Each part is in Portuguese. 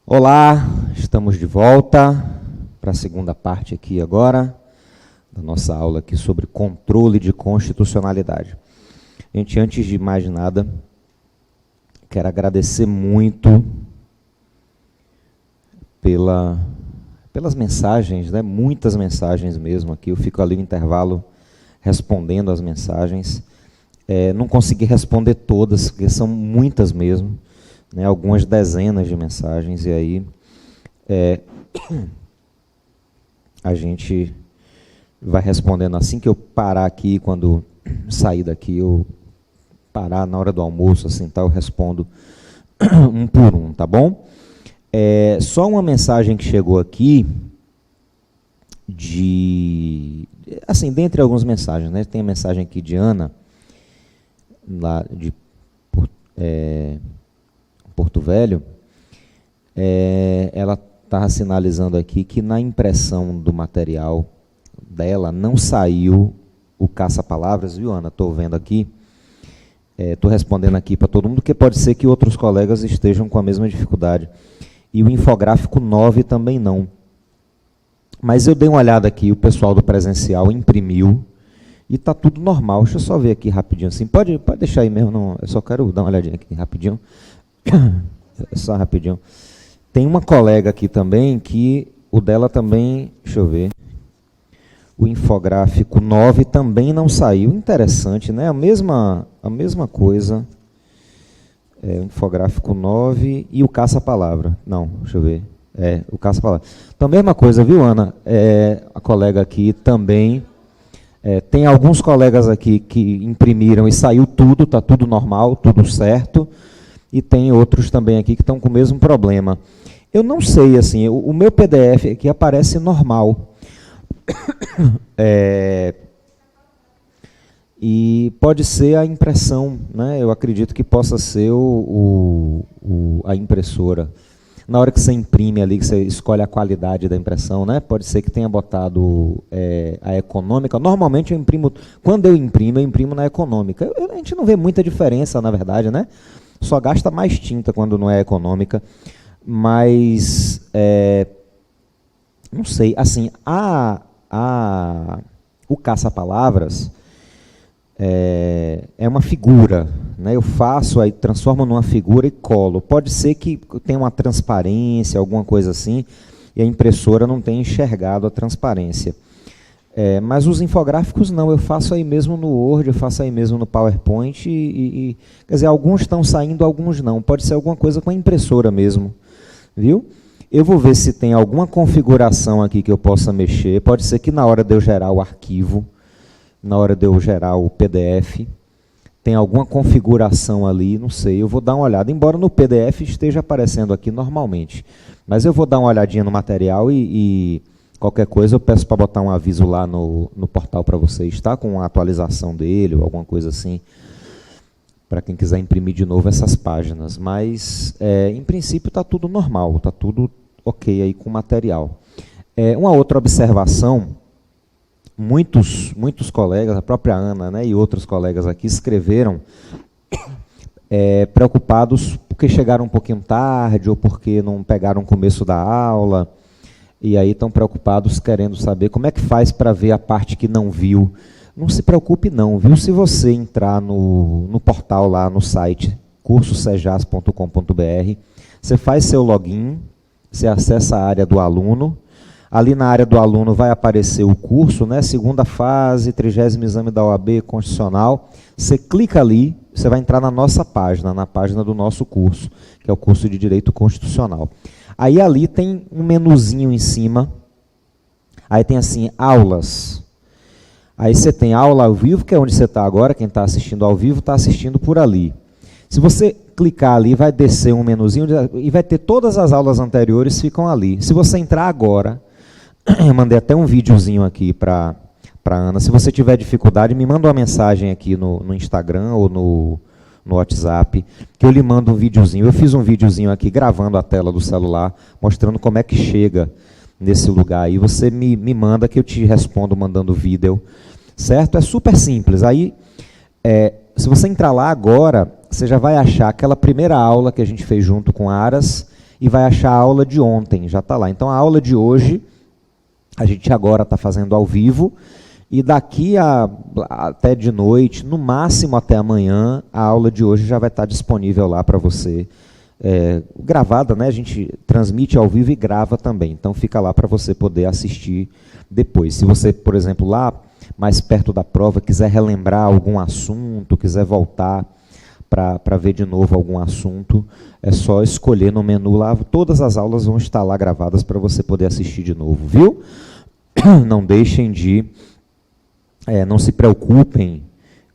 Olá, estamos de volta para a segunda parte aqui agora, da nossa aula aqui sobre controle de constitucionalidade. Gente, antes de mais nada, quero agradecer muito pelas mensagens, né? Muitas mensagens mesmo aqui, eu fico ali no intervalo respondendo as mensagens. Não consegui responder todas, porque são muitas mesmo, né, algumas dezenas de mensagens, e aí a gente vai respondendo assim que eu parar aqui, quando sair daqui, eu parar na hora do almoço, assim, tá, eu respondo um por um, tá bom? Só uma mensagem que chegou aqui, assim, dentre algumas mensagens, né, tem a mensagem aqui de Ana, lá de Porto Velho. Ela está sinalizando aqui que na impressão do material dela não saiu o caça-palavras, viu, Ana? Estou vendo aqui, estou respondendo aqui para todo mundo, porque pode ser que outros colegas estejam com a mesma dificuldade. E o infográfico 9 também não. Mas eu dei uma olhada aqui, o pessoal do presencial imprimiu, e está tudo normal. Deixa eu só ver aqui rapidinho, assim, pode deixar aí mesmo, não, eu só quero dar uma olhadinha aqui rapidinho. Só rapidinho. Tem uma colega aqui também que o dela também, deixa eu ver, o infográfico 9 também não saiu. Interessante, né? A mesma coisa. O infográfico 9 e o caça-palavra. Não, deixa eu ver. O caça-palavra. Então, mesma coisa, viu, Ana? A colega aqui também. Tem alguns colegas aqui que imprimiram e saiu tudo, está tudo normal, tudo certo. E tem outros também aqui que estão com o mesmo problema. Eu não sei, assim, o meu PDF aqui aparece normal. E pode ser a impressão, né? Eu acredito que possa ser a impressora. Na hora que você imprime ali, que você escolhe a qualidade da impressão, né? Pode ser que tenha botado a econômica. Normalmente eu imprimo, quando eu imprimo na econômica. A gente não vê muita diferença, na verdade, né? Só gasta mais tinta quando não é econômica, mas não sei, assim, o caça-palavras é uma figura, né? Eu faço, aí transformo numa figura e colo. Pode ser que tenha uma transparência, alguma coisa assim, e a impressora não tenha enxergado a transparência. Mas os infográficos não, eu faço aí mesmo no Word, eu faço aí mesmo no PowerPoint, quer dizer, alguns estão saindo, alguns não. Pode ser alguma coisa com a impressora mesmo, viu? Eu vou ver se tem alguma configuração aqui que eu possa mexer. Pode ser que na hora de eu gerar o arquivo, na hora de eu gerar o PDF, tem alguma configuração ali, não sei, eu vou dar uma olhada, embora no PDF esteja aparecendo aqui normalmente. Mas eu vou dar uma olhadinha no material e qualquer coisa eu peço para botar um aviso lá no portal para vocês, tá? Com a atualização dele ou alguma coisa assim, para quem quiser imprimir de novo essas páginas. Mas, em princípio, está tudo normal, está tudo ok aí com o material. Uma outra observação, muitos colegas, a própria Ana, né, e outros colegas aqui escreveram preocupados porque chegaram um pouquinho tarde ou porque não pegaram o começo da aula. E aí estão preocupados, querendo saber como é que faz para ver a parte que não viu. Não se preocupe não, viu? Se você entrar no portal lá, no site, cursosejas.com.br, você faz seu login, você acessa a área do aluno. Ali na área do aluno vai aparecer o curso, né? Segunda fase, 30º exame da OAB Constitucional. Você clica ali, você vai entrar na nossa página, na página do nosso curso, que é o curso de Direito Constitucional. Aí ali tem um menuzinho em cima, aí tem assim, aulas. Aí você tem aula ao vivo, que é onde você está agora, quem está assistindo ao vivo está assistindo por ali. Se você clicar ali, vai descer um menuzinho e vai ter todas as aulas anteriores, ficam ali. Se você entrar agora, eu mandei até um videozinho aqui para a Ana, se você tiver dificuldade, me manda uma mensagem aqui no Instagram ou no WhatsApp, que eu lhe mando um videozinho. Eu fiz um videozinho aqui gravando a tela do celular, mostrando como é que chega nesse lugar aí. Você me manda que eu te respondo mandando vídeo, certo? É super simples. Aí, se você entrar lá agora, você já vai achar aquela primeira aula que a gente fez junto com Aras e vai achar a aula de ontem, já está lá. Então, a aula de hoje, a gente agora está fazendo ao vivo, e daqui até de noite, no máximo até amanhã, a aula de hoje já vai estar disponível lá para você, gravada, né? A gente transmite ao vivo e grava também, então fica lá para você poder assistir depois. Se você, por exemplo, lá mais perto da prova, quiser relembrar algum assunto, quiser voltar para ver de novo algum assunto, é só escolher no menu lá, todas as aulas vão estar lá gravadas para você poder assistir de novo, viu? Não deixem de, não se preocupem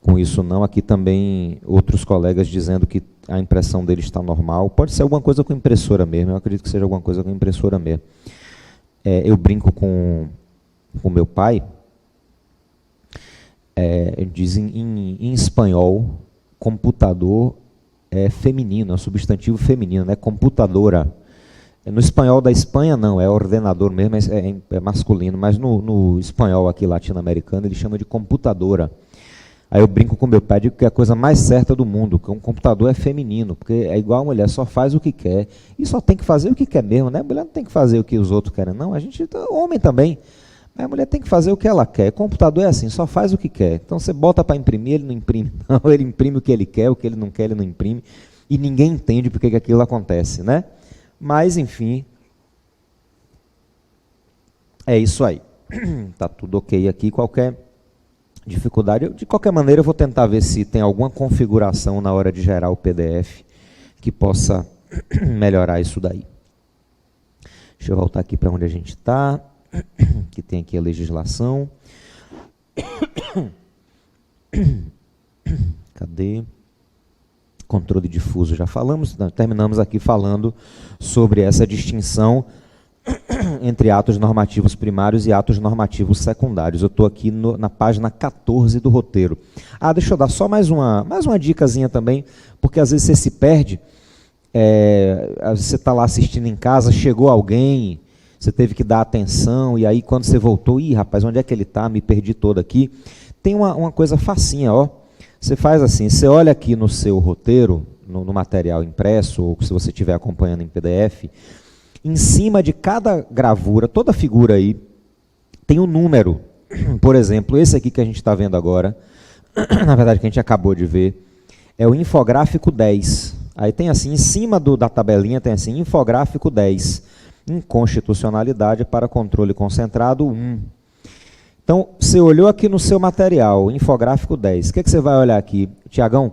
com isso não, aqui também outros colegas dizendo que a impressão dele está normal, pode ser alguma coisa com impressora mesmo, eu acredito que seja alguma coisa com impressora mesmo. Eu brinco com meu pai, dizem em espanhol, computador é feminino, é um substantivo feminino, né? Computadora. No espanhol da Espanha não, é ordenador mesmo, é masculino, mas no espanhol aqui latino-americano ele chama de computadora. Aí eu brinco com meu pai, digo que é a coisa mais certa do mundo, que um computador é feminino, porque é igual a mulher, só faz o que quer, e só tem que fazer o que quer mesmo, né? A mulher não tem que fazer o que os outros querem, não, a gente, homem também, mas a mulher tem que fazer o que ela quer, o computador é assim, só faz o que quer, então você bota para imprimir, ele não imprime, não, ele imprime o que ele quer, o que ele não quer, ele não imprime, e ninguém entende porque que aquilo acontece, né? Mas, enfim, é isso aí, tá tudo ok aqui, qualquer dificuldade, de qualquer maneira eu vou tentar ver se tem alguma configuração na hora de gerar o PDF que possa melhorar isso daí. Deixa eu voltar aqui para onde a gente está, que tem aqui a legislação. Cadê? Controle difuso, já falamos, terminamos aqui falando sobre essa distinção entre atos normativos primários e atos normativos secundários. Eu estou aqui na página 14 do roteiro. Deixa eu dar só mais uma dicasinha também, porque às vezes você se perde, você está lá assistindo em casa, chegou alguém, você teve que dar atenção, e aí quando você voltou, rapaz, onde é que ele está? Me perdi todo aqui. Tem uma coisa facinha, ó. Você faz assim, você olha aqui no seu roteiro, no material impresso, ou se você estiver acompanhando em PDF, em cima de cada gravura, toda figura aí, tem um número. Por exemplo, esse aqui que a gente está vendo agora, na verdade que a gente acabou de ver, é o infográfico 10. Aí tem assim, em cima da tabelinha tem assim, infográfico 10. Inconstitucionalidade para controle concentrado 1. Então, você olhou aqui no seu material, infográfico 10. O que você vai olhar aqui? Tiagão,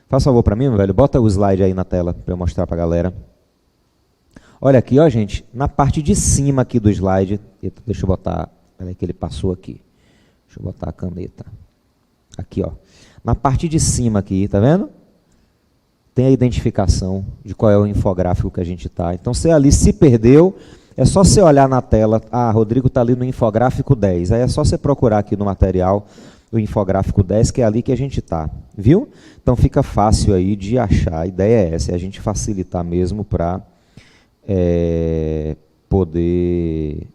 faz favor para mim, meu velho, bota o slide aí na tela para eu mostrar para a galera. Olha aqui, ó, gente, na parte de cima aqui do slide, deixa eu botar, peraí que ele passou aqui, deixa eu botar a caneta, aqui, ó, na parte de cima aqui, tá vendo? Tem a identificação de qual é o infográfico que a gente está. Então, você ali se perdeu, é só você olhar na tela, Rodrigo está ali no infográfico 10, aí é só você procurar aqui no material o infográfico 10, que é ali que a gente está, viu? Então, fica fácil aí de achar, a ideia é essa, é a gente facilitar mesmo para poder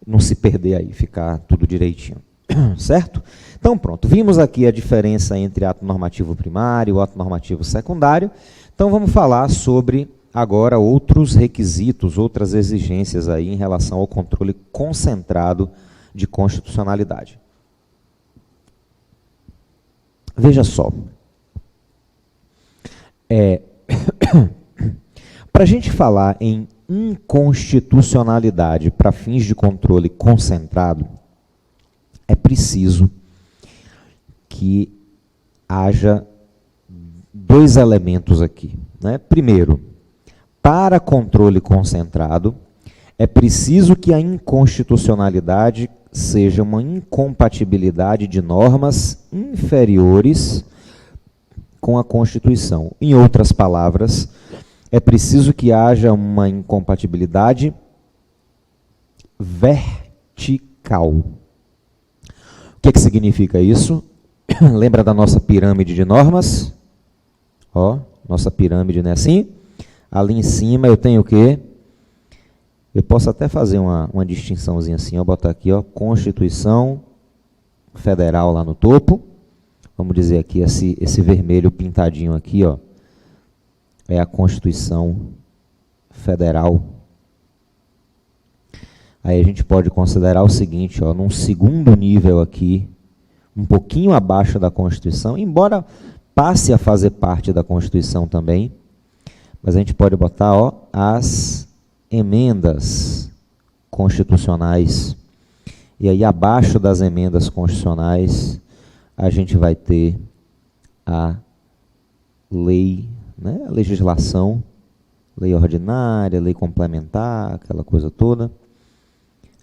não se perder aí, ficar tudo direitinho, certo? Então pronto, vimos aqui a diferença entre ato normativo primário e ato normativo secundário, então vamos falar sobre agora outros requisitos, outras exigências aí em relação ao controle concentrado de constitucionalidade. Veja só, para a gente falar em inconstitucionalidade para fins de controle concentrado, é preciso que haja dois elementos aqui, né? Primeiro, para controle concentrado, é preciso que a inconstitucionalidade seja uma incompatibilidade de normas inferiores com a Constituição. Em outras palavras, é preciso que haja uma incompatibilidade vertical. O que significa isso? Lembra da nossa pirâmide de normas? Ó, nossa pirâmide não é assim? Ali em cima eu tenho o quê? Eu posso até fazer uma distinçãozinha assim, ó, botar aqui, ó, Constituição Federal lá no topo. Vamos dizer aqui, esse vermelho pintadinho aqui, ó, é a Constituição Federal. Aí a gente pode considerar o seguinte, ó, num segundo nível aqui, um pouquinho abaixo da Constituição, embora passe a fazer parte da Constituição também, mas a gente pode botar, ó, as emendas constitucionais. E aí abaixo das emendas constitucionais, a gente vai ter a lei, né, a legislação, lei ordinária, lei complementar, aquela coisa toda.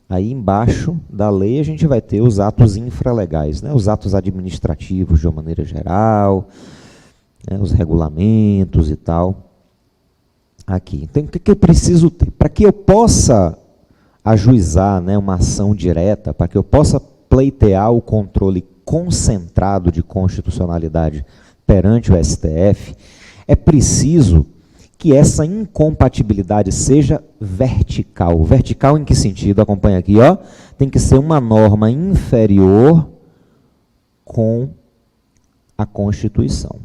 Aí embaixo da lei a gente vai ter os atos infralegais, né, os atos administrativos de uma maneira geral, né, os regulamentos e tal. Aqui. Então, o que eu preciso ter? Para que eu possa ajuizar, né, uma ação direta, para que eu possa pleitear o controle concentrado de constitucionalidade perante o STF, é preciso que essa incompatibilidade seja vertical. Vertical em que sentido? Acompanha aqui, ó. Tem que ser uma norma inferior com a Constituição.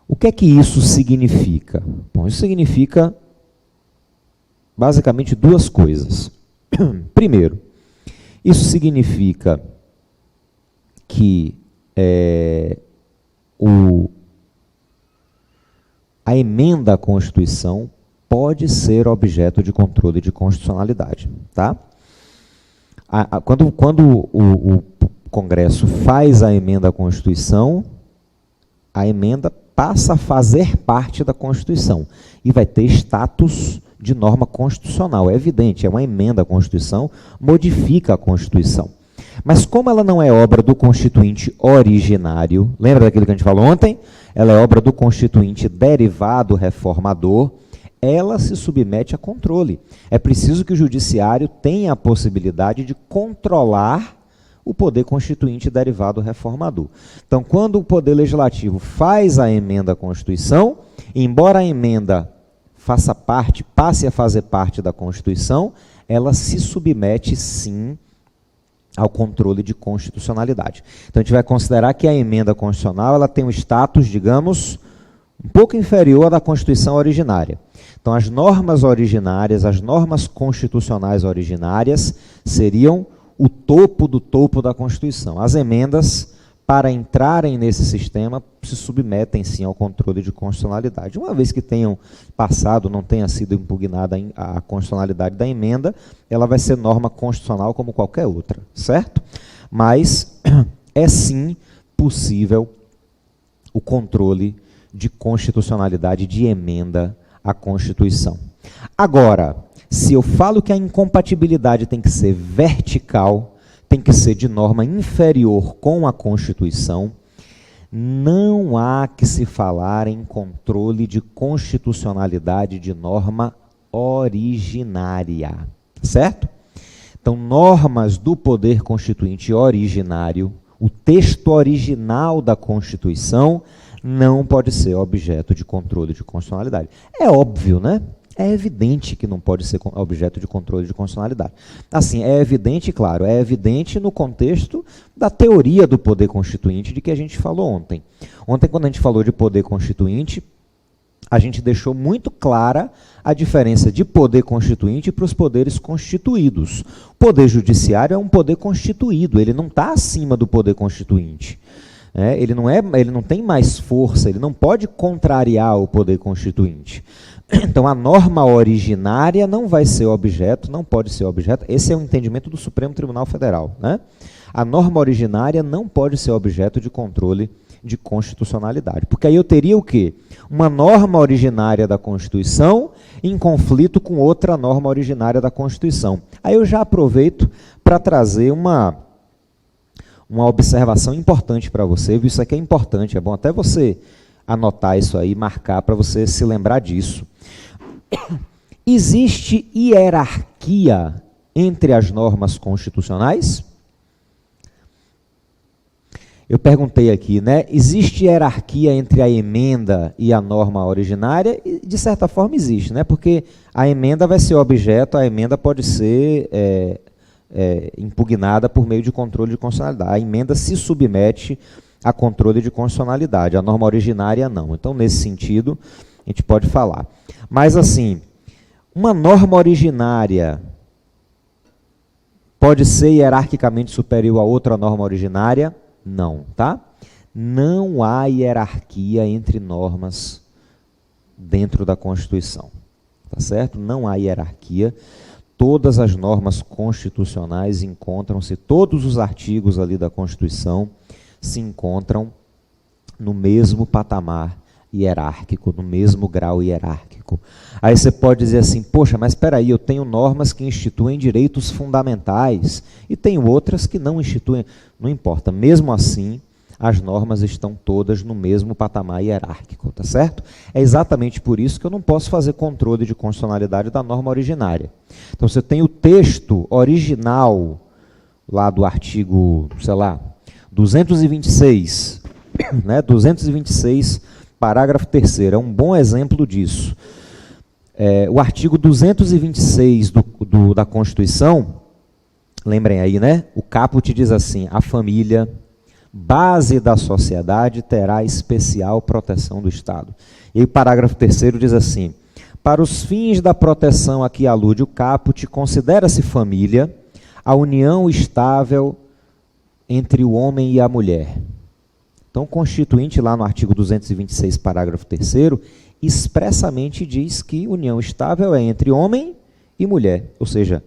O que é que isso significa? Bom, isso significa basicamente duas coisas. Primeiro, isso significa que a emenda à Constituição pode ser objeto de controle de constitucionalidade. Tá? Quando o Congresso faz a emenda à Constituição, a emenda passa a fazer parte da Constituição e vai ter status de norma constitucional. É evidente, é uma emenda à Constituição, modifica a Constituição. Mas como ela não é obra do Constituinte originário, lembra daquilo que a gente falou ontem? Ela é obra do Constituinte derivado reformador, ela se submete a controle. É preciso que o Judiciário tenha a possibilidade de controlar o poder constituinte derivado reformador. Então, quando o Poder Legislativo faz a emenda à Constituição, embora a emenda faça parte, passe a fazer parte da Constituição, ela se submete, sim, ao controle de constitucionalidade. Então, a gente vai considerar que a emenda constitucional ela tem um status, digamos, um pouco inferior à da Constituição originária. Então, as normas originárias, as normas constitucionais originárias, seriam o topo do topo da Constituição. As emendas, para entrarem nesse sistema, se submetem, sim, ao controle de constitucionalidade. Uma vez que tenham passado, não tenha sido impugnada a constitucionalidade da emenda, ela vai ser norma constitucional como qualquer outra, certo? Mas é, sim, possível o controle de constitucionalidade de emenda à Constituição. Agora, se eu falo que a incompatibilidade tem que ser vertical, tem que ser de norma inferior com a Constituição, não há que se falar em controle de constitucionalidade de norma originária, certo? Então, normas do poder constituinte originário, o texto original da Constituição, não pode ser objeto de controle de constitucionalidade. É óbvio, né? É evidente que não pode ser objeto de controle de constitucionalidade. Assim, é evidente, claro, é evidente no contexto da teoria do poder constituinte de que a gente falou ontem. Ontem, quando a gente falou de poder constituinte, a gente deixou muito clara a diferença de poder constituinte para os poderes constituídos. O poder judiciário é um poder constituído, ele não está acima do poder constituinte. Ele não tem mais força, ele não pode contrariar o poder constituinte. Então, a norma originária não vai ser objeto, não pode ser objeto, esse é o entendimento do Supremo Tribunal Federal, né? A norma originária não pode ser objeto de controle de constitucionalidade, porque aí eu teria o quê? Uma norma originária da Constituição em conflito com outra norma originária da Constituição. Aí eu já aproveito para trazer uma observação importante para você, viu? Isso aqui é importante, é bom até você anotar isso aí, marcar para você se lembrar disso. Existe hierarquia entre as normas constitucionais? Eu perguntei aqui, né? Existe hierarquia entre a emenda e a norma originária? E, de certa forma, existe, né? Porque a emenda vai ser objeto, a emenda pode ser impugnada por meio de controle de constitucionalidade. A emenda se submete a controle de constitucionalidade, a norma originária não. Então, nesse sentido, a gente pode falar. Mas, assim, uma norma originária pode ser hierarquicamente superior a outra norma originária? Não, tá? Não há hierarquia entre normas dentro da Constituição, tá certo? Não há hierarquia. Todas as normas constitucionais encontram-se, todos os artigos ali da Constituição se encontram no mesmo patamar hierárquico, no mesmo grau hierárquico. Aí você pode dizer assim, poxa, mas espera aí, eu tenho normas que instituem direitos fundamentais e tenho outras que não instituem. Não importa, mesmo assim, as normas estão todas no mesmo patamar hierárquico, tá certo? É exatamente por isso que eu não posso fazer controle de constitucionalidade da norma originária. Então, você tem o texto original lá do artigo, sei lá, 226, né? 226, parágrafo 3º, é um bom exemplo disso. O artigo 226 da Constituição, lembrem aí, né? O caput diz assim, a família, base da sociedade, terá especial proteção do Estado. E o parágrafo 3º diz assim, para os fins da proteção a que alude o caput, considera-se família a união estável entre o homem e a mulher. Então, o Constituinte, lá no artigo 226, parágrafo 3º, expressamente diz que união estável é entre homem e mulher, ou seja,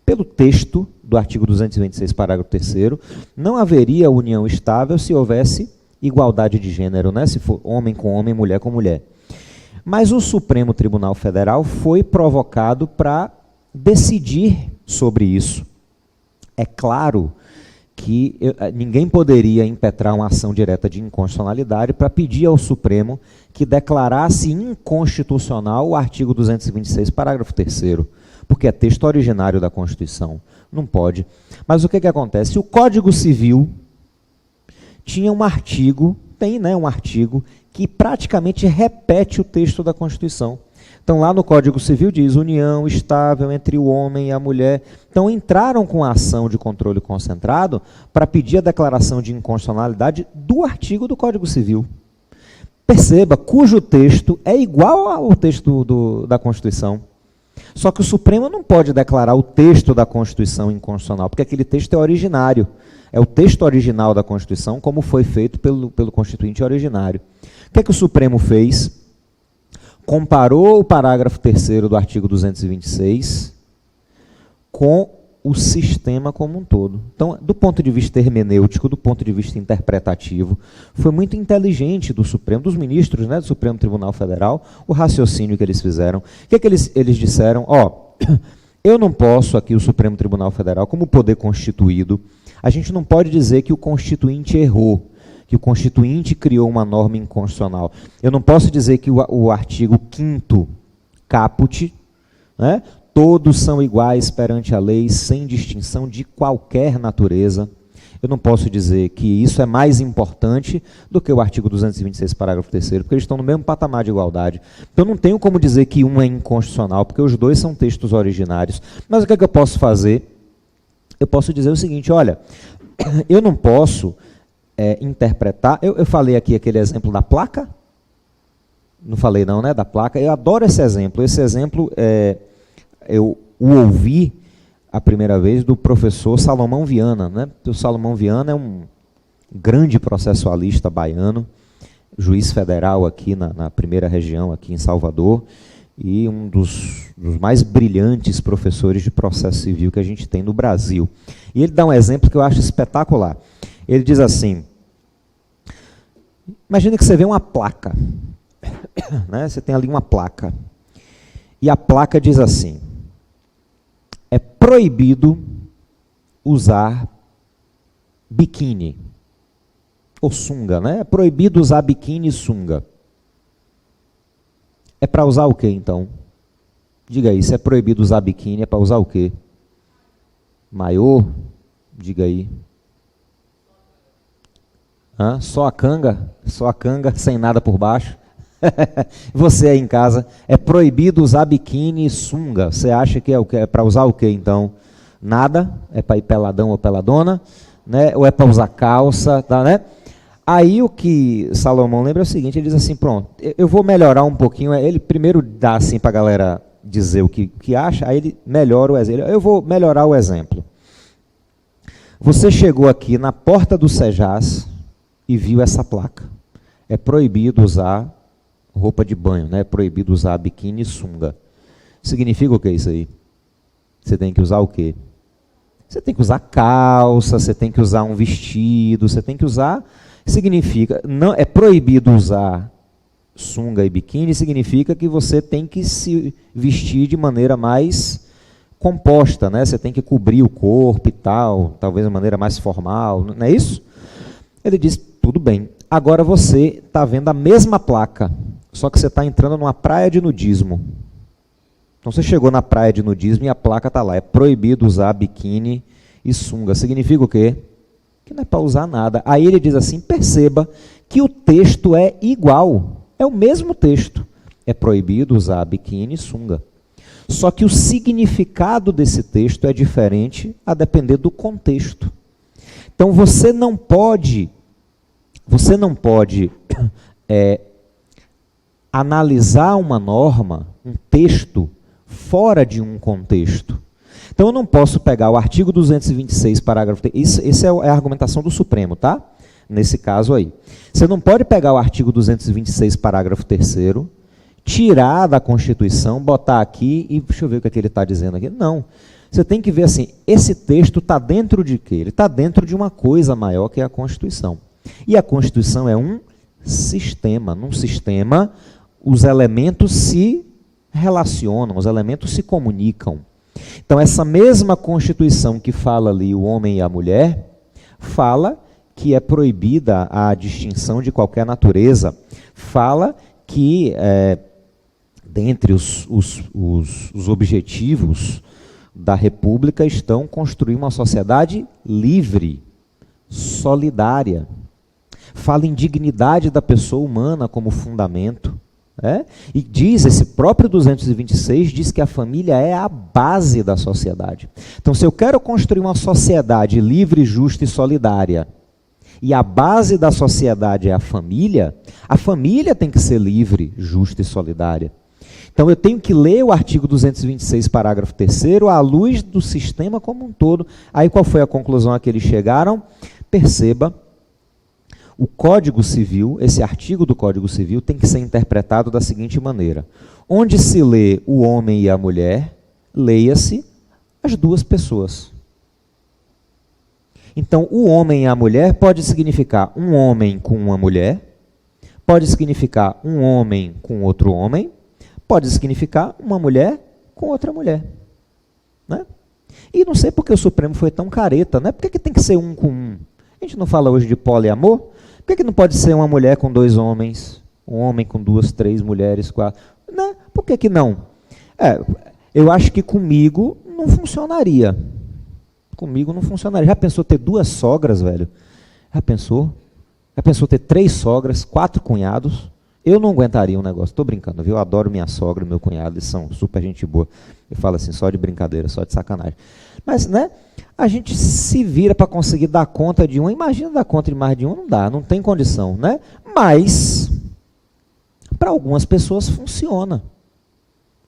pelo texto do artigo 226, parágrafo 3º, não haveria união estável se houvesse igualdade de gênero, né? Se for homem com homem, mulher com mulher. Mas o Supremo Tribunal Federal foi provocado para decidir sobre isso. É claro que ninguém poderia impetrar uma ação direta de inconstitucionalidade para pedir ao Supremo que declarasse inconstitucional o artigo 226, parágrafo 3º, porque é texto originário da Constituição. Não pode. Mas o que acontece? O Código Civil tinha um artigo, tem, né, um artigo que praticamente repete o texto da Constituição. Então, lá no Código Civil diz união estável entre o homem e a mulher. Então, entraram com a ação de controle concentrado para pedir a declaração de inconstitucionalidade do artigo do Código Civil. Perceba, cujo texto é igual ao texto da Constituição. Só que o Supremo não pode declarar o texto da Constituição inconstitucional, porque aquele texto é originário. É o texto original da Constituição, como foi feito pelo Constituinte originário. O que o Supremo fez? Comparou o parágrafo 3º do artigo 226 com o sistema como um todo. Então, do ponto de vista hermenêutico, do ponto de vista interpretativo, foi muito inteligente do Supremo, dos ministros, né, do Supremo Tribunal Federal, o raciocínio que eles fizeram. O que eles disseram? Eu não posso, aqui o Supremo Tribunal Federal, como poder constituído, a gente não pode dizer que o Constituinte errou, que o Constituinte criou uma norma inconstitucional. Eu não posso dizer que o artigo 5º caput, né, todos são iguais perante a lei, sem distinção de qualquer natureza. Eu não posso dizer que isso é mais importante do que o artigo 226, parágrafo 3º, porque eles estão no mesmo patamar de igualdade. Então, não tenho como dizer que um é inconstitucional, porque os dois são textos originários. Mas o que eu posso fazer? Eu posso dizer o seguinte, olha, eu não posso interpretar... Eu falei aqui aquele exemplo da placa? Não falei não, né? Da placa. Eu adoro esse exemplo. Esse exemplo, eu o ouvi a primeira vez do professor Salomão Viana, né? O Salomão Viana é um grande processualista baiano, juiz federal aqui na primeira região, aqui em Salvador, e um dos mais brilhantes professores de processo civil que a gente tem no Brasil. E ele dá um exemplo que eu acho espetacular. Ele diz assim, imagina que você vê uma placa, né? Você tem ali uma placa, e a placa diz assim, é proibido usar biquíni, ou sunga, né? É proibido usar biquíni e sunga. É para usar o quê, então? Diga aí, se é proibido usar biquíni, é para usar o quê? Maiô? Diga aí. Só a canga? Só a canga, sem nada por baixo? Você aí em casa, é proibido usar biquíni e sunga. Você acha que é para usar o quê, então? Nada? É para ir peladão ou peladona? Né? Ou é para usar calça? Tá, né? Aí o que Salomão lembra é o seguinte, ele diz assim, pronto, eu vou melhorar um pouquinho, ele primeiro dá assim para a galera dizer o que acha, aí ele melhora o exemplo. Eu vou melhorar o exemplo. Você chegou aqui na porta do Sejás e viu essa placa. É proibido usar roupa de banho, né? É proibido usar biquíni e sunga. Significa o que isso aí? Você tem que usar o quê? Você tem que usar calça, você tem que usar um vestido, você tem que usar... Significa, não é proibido usar sunga e biquíni, significa que você tem que se vestir de maneira mais composta, né? Você tem que cobrir o corpo e tal, talvez de maneira mais formal, não é isso? Ele diz, tudo bem, agora você está vendo a mesma placa, só que você está entrando numa praia de nudismo. Então você chegou na praia de nudismo e a placa está lá, é proibido usar biquíni e sunga. Significa o quê? Que não é para usar nada. Aí ele diz assim, perceba que o texto é igual, é o mesmo texto. É proibido usar biquíni e sunga. Só que o significado desse texto é diferente a depender do contexto. Então você não pode analisar uma norma, um texto, fora de um contexto. Então eu não posso pegar o artigo 226, parágrafo 3, essa é a argumentação do Supremo, tá? Nesse caso aí. Você não pode pegar o artigo 226, parágrafo 3º, tirar da Constituição, botar aqui e deixa eu ver o que é que ele está dizendo aqui. Não. Você tem que ver assim, esse texto está dentro de quê? Ele está dentro de uma coisa maior que é a Constituição. E a Constituição é um sistema. Num sistema, os elementos se relacionam, os elementos se comunicam. Então, essa mesma Constituição que fala ali o homem e a mulher, fala que é proibida a distinção de qualquer natureza, fala que, dentre os objetivos da República, estão construir uma sociedade livre, solidária. Fala em dignidade da pessoa humana como fundamento. E diz, esse próprio 226 diz que a família é a base da sociedade. Então, se eu quero construir uma sociedade livre, justa e solidária, e a base da sociedade é a família tem que ser livre, justa e solidária. Então, eu tenho que ler o artigo 226, parágrafo 3º, à luz do sistema como um todo. Aí, qual foi a conclusão a que eles chegaram? Perceba, o Código Civil, esse artigo do Código Civil, tem que ser interpretado da seguinte maneira. Onde se lê o homem e a mulher, leia-se as duas pessoas. Então, o homem e a mulher pode significar um homem com uma mulher, pode significar um homem com outro homem, pode significar uma mulher com outra mulher. Né? E não sei porque o Supremo foi tão careta, né? Por que tem que ser um com um? A gente não fala hoje de poliamor? Por que não pode ser uma mulher com dois homens, um homem com duas, três mulheres, quatro? Né? Por que não? Eu acho que comigo não funcionaria. Comigo não funcionaria. Já pensou ter duas sogras, velho? Já pensou? Já pensou ter 3 sogras, 4 cunhados? Eu não aguentaria um negócio. Estou brincando, viu? Eu adoro minha sogra e meu cunhado, eles são super gente boa. Eu falo assim, só de brincadeira, só de sacanagem. Mas, né? A gente se vira para conseguir dar conta de um. Imagina dar conta de mais de um, não dá, não tem condição, né? Mas, para algumas pessoas funciona.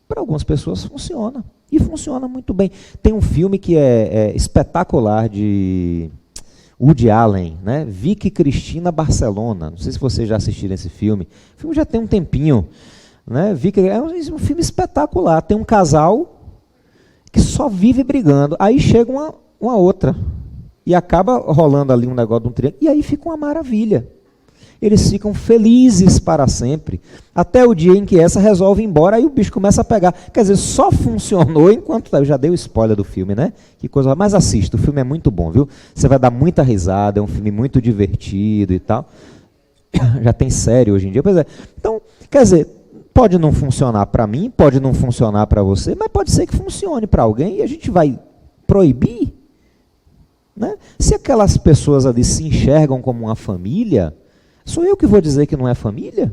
Para algumas pessoas funciona. E funciona muito bem. Tem um filme que é espetacular de Woody Allen, né? Vicky Cristina Barcelona. Não sei se vocês já assistiram esse filme. O filme já tem um tempinho. Né? Vicky, é um filme espetacular. Tem um casal que só vive brigando. Aí chega uma outra. E acaba rolando ali um negócio de um triângulo. E aí fica uma maravilha. Eles ficam felizes para sempre. Até o dia em que essa resolve ir embora, aí o bicho começa a pegar. Quer dizer, só funcionou enquanto... Eu já dei o spoiler do filme, né? Que coisa... Mas assista, o filme é muito bom, viu? Você vai dar muita risada, é um filme muito divertido e tal. Já tem série hoje em dia. Pois é. Então, quer dizer, pode não funcionar para mim, pode não funcionar para você, mas pode ser que funcione para alguém e a gente vai proibir? Né? Se aquelas pessoas ali se enxergam como uma família... Sou eu que vou dizer que não é família?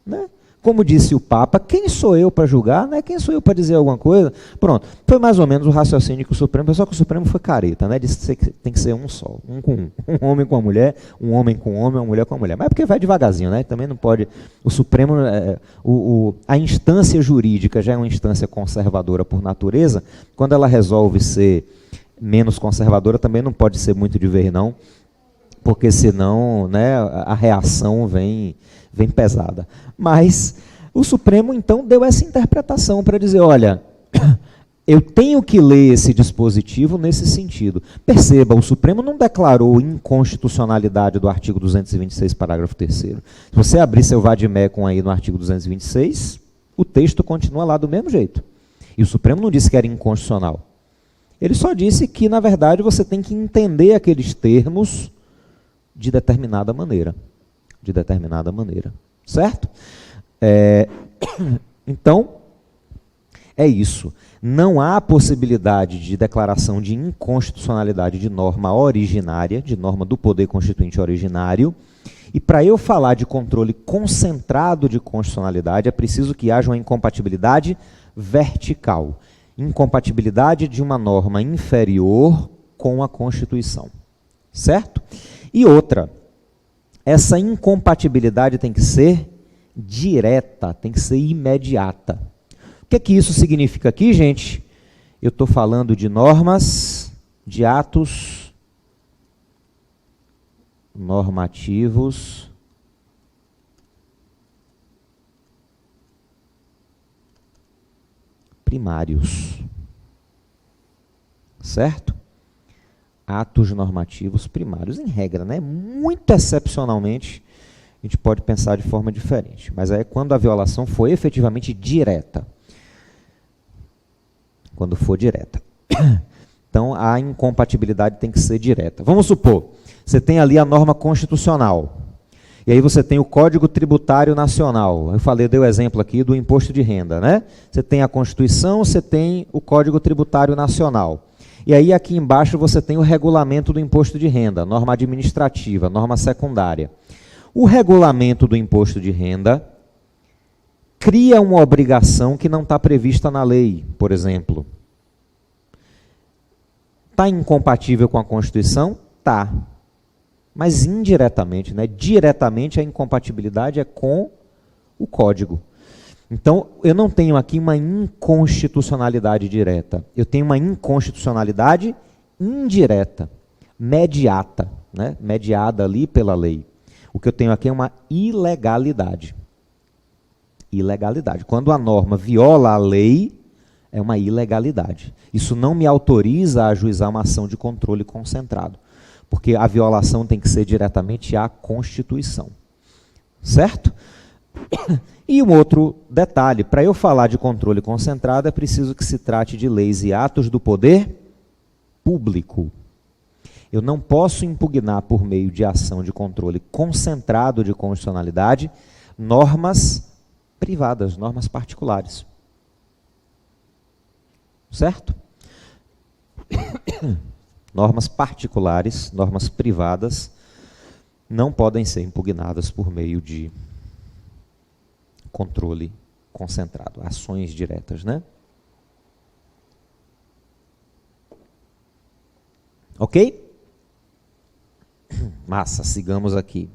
Né? Como disse o Papa, quem sou eu para julgar, né? Quem sou eu para dizer alguma coisa? Pronto, foi mais ou menos o raciocínio que o Supremo, só que o Supremo foi careta, né? Disse que tem que ser um só, um com um homem com a mulher, um homem com um homem, uma mulher com a mulher. Mas é porque vai devagarzinho, né? Também não pode, o Supremo, a instância jurídica já é uma instância conservadora por natureza, quando ela resolve ser menos conservadora, também não pode ser muito de ver, não, porque senão, né, a reação vem pesada. Mas o Supremo, então, deu essa interpretação para dizer, olha, eu tenho que ler esse dispositivo nesse sentido. Perceba, o Supremo não declarou inconstitucionalidade do artigo 226, parágrafo 3º. Se você abrir seu vademecum aí no artigo 226, o texto continua lá do mesmo jeito. E o Supremo não disse que era inconstitucional. Ele só disse que, na verdade, você tem que entender aqueles termos de determinada maneira. De determinada maneira. Certo? Então, é isso. Não há possibilidade de declaração de inconstitucionalidade de norma originária, de norma do poder constituinte originário. E para eu falar de controle concentrado de constitucionalidade, é preciso que haja uma incompatibilidade vertical. Incompatibilidade de uma norma inferior com a Constituição. Certo? E outra, essa incompatibilidade tem que ser direta, tem que ser imediata. O que é que isso significa aqui, gente? Eu estou falando de normas, de atos normativos primários. Certo? Atos normativos primários, em regra, né? Muito excepcionalmente, a gente pode pensar de forma diferente. Mas é quando a violação foi efetivamente direta. Quando for direta. Então, a incompatibilidade tem que ser direta. Vamos supor, você tem ali a norma constitucional. E aí você tem o Código Tributário Nacional. Eu dei o exemplo aqui do imposto de renda, né? Você tem a Constituição, você tem o Código Tributário Nacional. E aí aqui embaixo você tem o regulamento do imposto de renda, norma administrativa, norma secundária. O regulamento do imposto de renda cria uma obrigação que não está prevista na lei, por exemplo. Está incompatível com a Constituição? Está. Mas indiretamente, né? Diretamente a incompatibilidade é com o Código. Então, eu não tenho aqui uma inconstitucionalidade direta. Eu tenho uma inconstitucionalidade indireta, mediata, né? Mediada ali pela lei. O que eu tenho aqui é uma ilegalidade. Ilegalidade. Quando a norma viola a lei, é uma ilegalidade. Isso não me autoriza a ajuizar uma ação de controle concentrado, porque a violação tem que ser diretamente à Constituição. Certo? E um outro detalhe, para eu falar de controle concentrado, é preciso que se trate de leis e atos do poder público. Eu não posso impugnar por meio de ação de controle concentrado de constitucionalidade normas privadas, normas particulares. Certo? Normas particulares, normas privadas, não podem ser impugnadas por meio de controle concentrado, ações diretas, né? Ok? Massa, sigamos aqui.